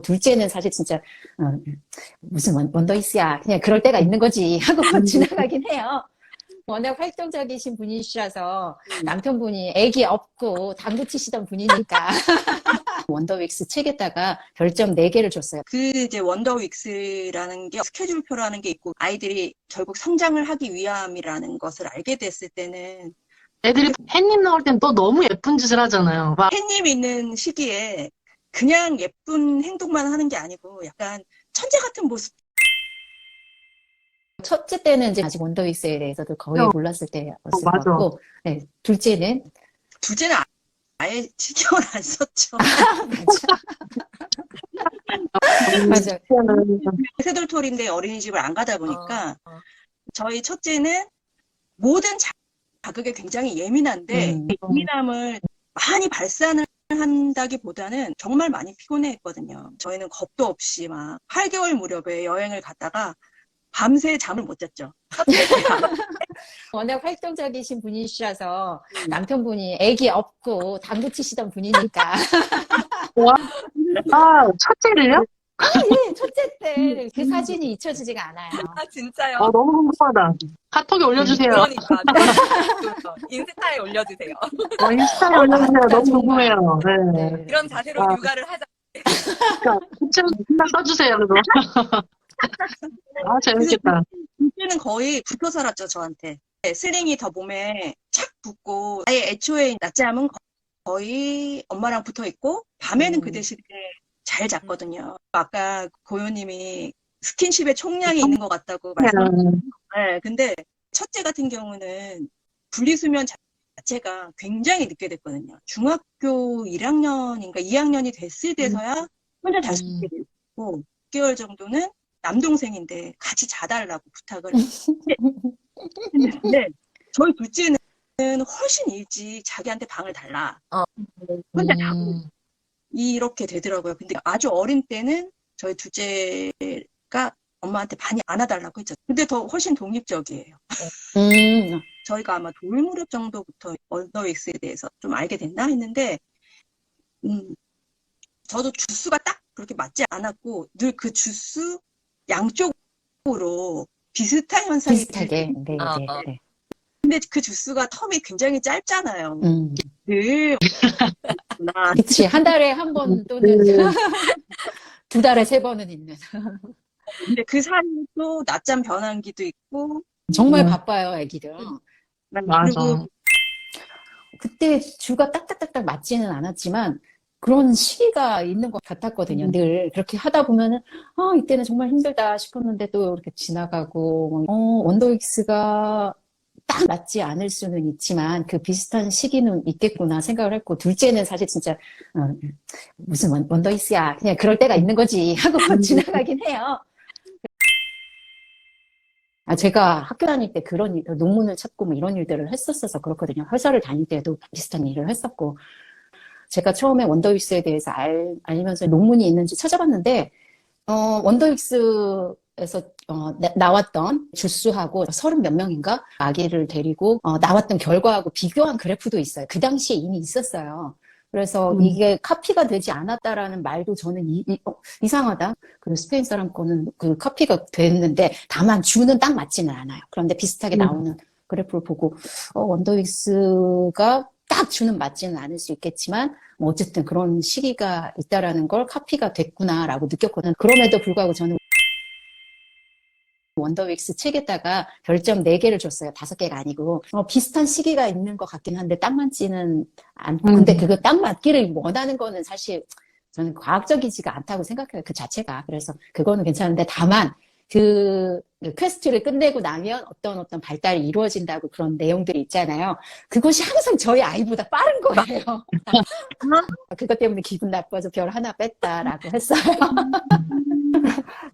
둘째는 사실 진짜 무슨 원더이스야 그냥 그럴 때가 있는 거지 하고 지나가긴 해요. 워낙 활동적이신 분이시라서 남편분이 애기 없고 당구 치시던 분이니까 원더윅스 책에다가 별점 4개를 줬어요. 그 이제 원더윅스라는 게 스케줄표라는 게 있고 아이들이 결국 성장을 하기 위함이라는 것을 알게 됐을 때는 애들이 햇님 나올 땐 또 너무 예쁜 짓을 하잖아요. 막 햇님 있는 시기에 그냥 예쁜 행동만 하는 게 아니고 약간 천재 같은 모습. 첫째 때는 이제 아직 원더윅스에 대해서도 거의 몰랐을 때였을 것 맞아. 같고, 네, 둘째는 아예 신경을 안 썼죠. 맞아. 세돌토리인데 어린이집을 안 가다 보니까 저희 첫째는 모든 자극에 굉장히 예민한데 예민함을 많이 발산을 한다기보다는 정말 많이 피곤해했거든요. 저희는 겁도 없이 막 8개월 무렵에 여행을 갔다가 밤새 잠을 못 잤죠. 워낙 활동적이신 분이시라서 남편분이 애기 없고 당구 치시던 분이니까. 와, 첫째를요? 예, 첫째 때 그 사진이 잊혀지지가 않아요. 아, 진짜요? 너무 궁금하다. 카톡에 올려주세요. 그러니까. 인스타에 올려주세요. 인스타에 올려주세요. 너무 궁금해요. 네. 네. 이런 자세로 육아를 하자. 진짜 써주세요. 그거. 재밌겠다. 둘째는 거의 붙어 살았죠, 저한테. 슬링이 더 몸에 착 붙고 아예 애초에 낮잠은 거의 엄마랑 붙어 있고 밤에는 그 대신에 잘 잤거든요. 아까 고요님이 스킨십에 총량이 있는 것 같다고 말씀하셨는데, 네, 근데 첫째 같은 경우는 분리수면 자체가 굉장히 늦게 됐거든요. 중학교 1학년인가 2학년이 됐을 때서야 혼자 잘 수 있게 됐고 6개월 정도는 남동생인데 같이 자달라고 부탁을 했는데 저희 둘째는 훨씬 일찍 자기한테 방을 달라. 혼자 자고 이렇게 되더라고요. 근데 아주 어린 때는 저희 둘째가 엄마한테 많이 안아달라고 했죠. 근데 더 훨씬 독립적이에요. 저희가 아마 돌 무렵 정도부터 원더윅스에 대해서 좀 알게 됐나 했는데 저도 주스가 딱 그렇게 맞지 않았고 늘 그 주스 양쪽으로 비슷한 현상이 비슷하게. 네, 네. 근데 그 주스가 텀이 굉장히 짧잖아요. 늘 그치. 한 달에 한 번 또는 2달에 3번은 있는. 근데 그 사이에 또 낮잠 변환기도 있고 정말 바빠요, 애기들. 맞아. 그리고 그때 주가 딱딱딱딱 맞지는 않았지만 그런 시기가 있는 것 같았거든요. 늘 그렇게 하다 보면은 이때는 정말 힘들다 싶었는데 또 이렇게 지나가고 원더윅스가 딱 맞지 않을 수는 있지만 그 비슷한 시기는 있겠구나 생각을 했고 둘째는 사실 진짜 무슨 원더이스야 그냥 그럴 때가 있는 거지 하고 지나가긴 해요. 제가 학교 다닐 때 그런 일, 논문을 찾고 뭐 이런 일들을 했었어서 그렇거든요. 회사를 다닐 때도 비슷한 일을 했었고 제가 처음에 원더윅스에 대해서 알면서 논문이 있는지 찾아봤는데 원더윅스에서 나왔던 주스하고 30몇 명인가 아기를 데리고 나왔던 결과하고 비교한 그래프도 있어요. 그 당시에 이미 있었어요. 그래서 이게 카피가 되지 않았다라는 말도 저는 이상하다. 그 스페인 사람 거는 그 카피가 됐는데 다만 주는 딱 맞지는 않아요. 그런데 비슷하게 나오는 그래프를 보고 원더윅스가 딱 주는 맞지는 않을 수 있겠지만 뭐 어쨌든 그런 시기가 있다라는 걸 카피가 됐구나라고 느꼈거든요. 그럼에도 불구하고 저는 원더윅스 책에다가 별점 4개를 줬어요. 5개가 아니고. 비슷한 시기가 있는 것 같긴 한데 딱 맞지는 않고. 근데 그거 딱 맞기를 원하는 거는 사실 저는 과학적이지가 않다고 생각해요. 그 자체가. 그래서 그거는 괜찮은데 다만 그 퀘스트를 끝내고 나면 어떤 발달이 이루어진다고 그런 내용들이 있잖아요. 그것이 항상 저희 아이보다 빠른 거예요. 그것 때문에 기분 나빠서 별 하나 뺐다라고 했어요.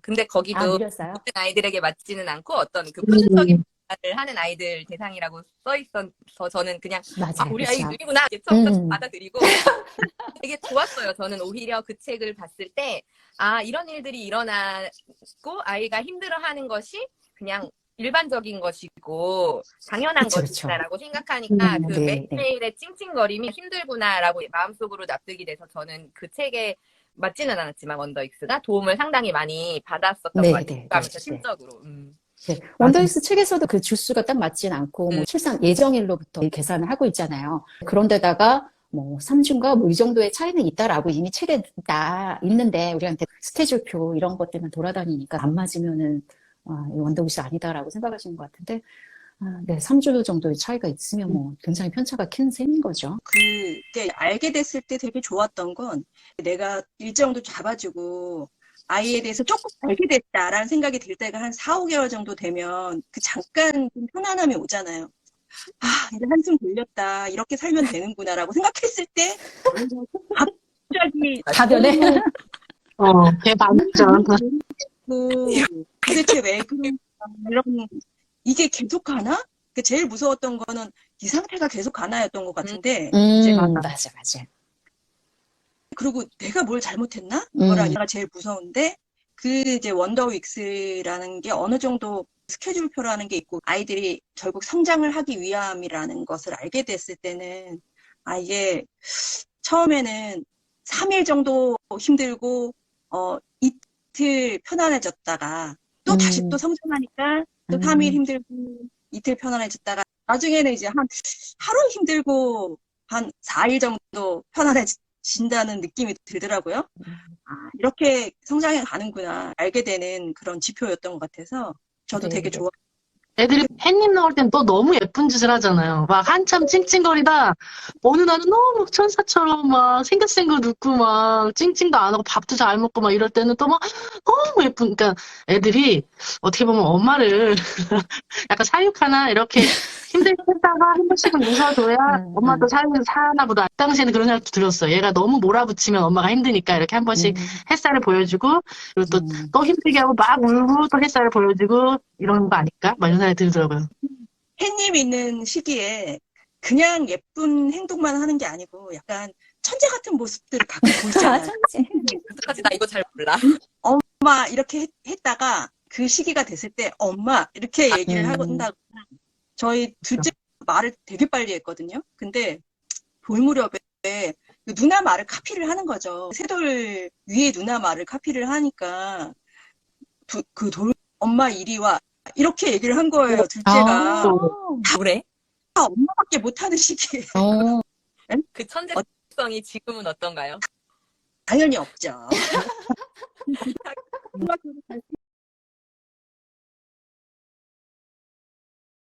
근데 거기도 밀렸어요? 모든 아이들에게 맞지는 않고 어떤 그 표준적인 발달을 하는 아이들 대상이라고 써 있어서 저는 그냥 맞아요. 우리 그렇죠. 아이 느리구나 이제 처음부터 받아들이고 되게 좋았어요. 저는 오히려 그 책을 봤을 때 이런 일들이 일어나고 아이가 힘들어하는 것이 그냥 일반적인 것이고 당연한 그쵸. 것이다라고 생각하니까 그 네. 매일매일의 찡찡거림이 힘들구나라고 마음속으로 납득이 돼서 저는 그 책에 맞지는 않았지만 원더익스가 도움을 상당히 많이 받았었던 네, 것 같아요. 네, 국가하면서 네. 심적으로. 네. 원더익스 책에서도 그 주수가 딱 맞진 않고, 뭐, 출산 예정일로부터 계산을 하고 있잖아요. 그런데다가, 뭐, 3주인가, 뭐, 이 정도의 차이는 있다라고 이미 책에 있는데, 우리한테 스케줄표 이런 것들만 돌아다니니까 안 맞으면은, 이 원더익스 아니다라고 생각하시는 것 같은데, 네, 3주 정도의 차이가 있으면 뭐, 굉장히 편차가 큰 셈인 거죠. 그게 알게 됐을 때 되게 좋았던 건 내가 일정도 잡아주고 아이에 대해서 조금 알게 됐다라는 생각이 들 때가 한 4, 5개월 정도 되면 그 잠깐 좀 편안함이 오잖아요. 이제 한숨 돌렸다. 이렇게 살면 되는구나라고 생각했을 때 갑자기 가변에? 대반전. 도대체 왜 그런가 이런 이게 계속 가나? 제일 무서웠던 거는 이 상태가 계속 가나였던 것 같은데 맞아, 맞아. 그리고 내가 뭘 잘못했나? 그거랑 얘가 제일 무서운데 이제 원더윅스라는 게 어느 정도 스케줄표라는 게 있고 아이들이 결국 성장을 하기 위함이라는 것을 알게 됐을 때는 이게 처음에는 3일 정도 힘들고 이틀 편안해졌다가 또 다시 또 성장하니까 또 3일 힘들고 이틀 편안해졌다가 나중에는 이제 한 하루 힘들고 한 4일 정도 편안해진다는 느낌이 들더라고요. 이렇게 성장해 가는구나 알게 되는 그런 지표였던 것 같아서 저도 되게 좋아. 애들이 햇님 나올 땐 또 너무 예쁜 짓을 하잖아요. 막 한참 찡찡거리다 어느 날은 너무 천사처럼 막 생긋생긋 웃고 막 찡찡도 안 하고 밥도 잘 먹고 막 이럴 때는 또 막 너무 예쁜. 그러니까 애들이 어떻게 보면 엄마를 약간 사육하나 이렇게 힘들게 했다가 한 번씩은 웃어줘야 엄마도 사나 보다. 그 당시에는 그런 생각도 들었어요. 얘가 너무 몰아붙이면 엄마가 힘드니까 이렇게 한 번씩 햇살을 보여주고 그리고 또 힘들게 하고 막 울고 또 햇살을 보여주고 이런 거 아닐까? 막 이런 생각이 들더라고요. 햇님 있는 시기에 그냥 예쁜 행동만 하는 게 아니고 약간 천재 같은 모습들을 가끔 보이잖아요. 어떡하지? 나 이거 잘 몰라. 엄마 이렇게 했다가 그 시기가 됐을 때 엄마 이렇게 얘기를 한다고 저희 둘째 말을 되게 빨리 했거든요. 근데 돌 무렵에 그 누나 말을 카피를 하는 거죠. 새돌 위에 누나 말을 카피를 하니까 엄마 이리 와 이렇게 얘기를 한 거예요. 둘째가 그래? 다 엄마밖에 못하는 시기에 그 천재성이 지금은 어떤가요? 당연히 없죠.